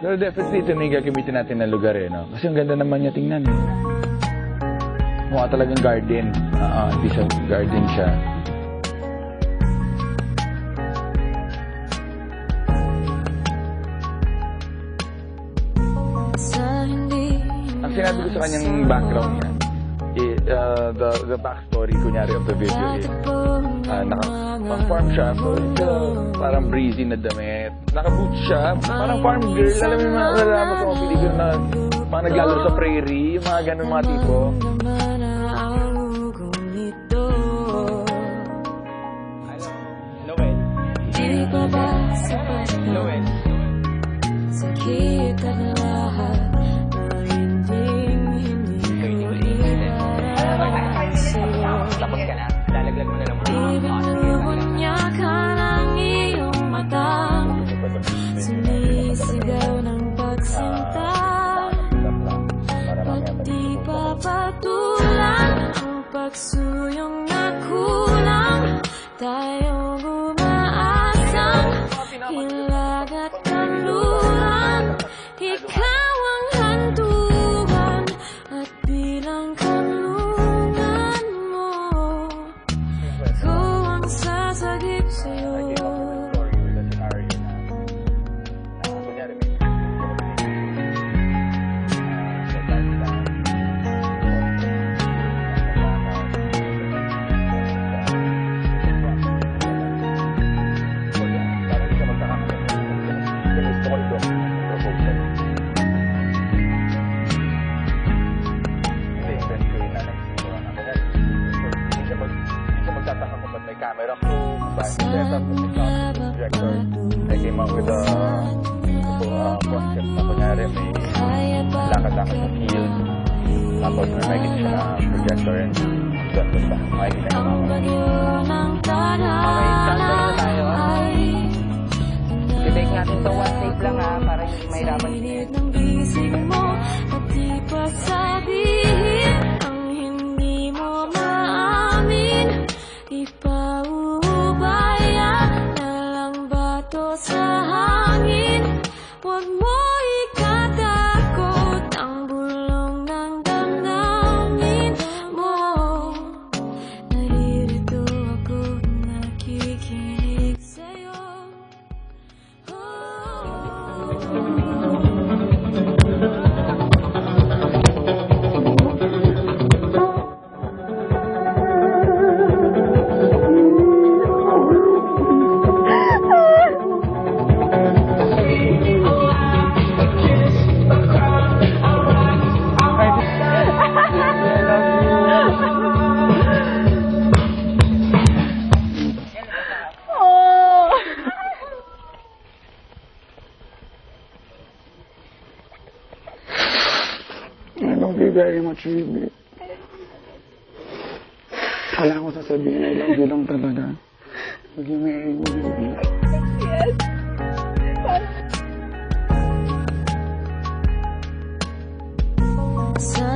Pero definitely ito na yung gagamitin natin na lugar eh, no? Kasi ang ganda naman niya tingnan eh. Mukha talagang garden. Hindi siya garden siya. Ang sinabi ko sa kanyang background niya, the backstory, kunyari, of the video is, naka-farm siya, so it's parang breezy na damit. Naka-boots siya, parang farm girl. Alam mo yung mga lalaman sa mga pelikula na mga naglalaro sa prairie, yung mga ganun mga tipo. Noel. Sakit ang lahat na hindi mo iparaan sa'yo. Tapos ka na, lalaglag mo na lang mga Ibinubunya ka ng iyong mata, sumisigaw ng pagsinta. At di papatulan ang pagsuyong na kulang. Tayong umaasang hilag at kanluran. Ikaw ang handugan at bilang kanlungan mo. Ako ang sasagip sa'yo. Camera crew, setup, projector. I came up with a concept na kunyari may lakad-lakad sa field. Tapos may makikita siya na projector and basta makikita siya na tayo. I-take natin to one take lang ha, para hindi mahirapan siya. At di pa sabihin ang hindi mo maamin. Ipaubaya na lang bato sa hangin. Huwag mo ikatakot ang bulong ng damdamin mo. Naririto ako, nakikinig sa'yo. I love you very much, Ruby. Wala akong sasabihin. I love you lang talaga. Will you marry me, Ruby? Yes.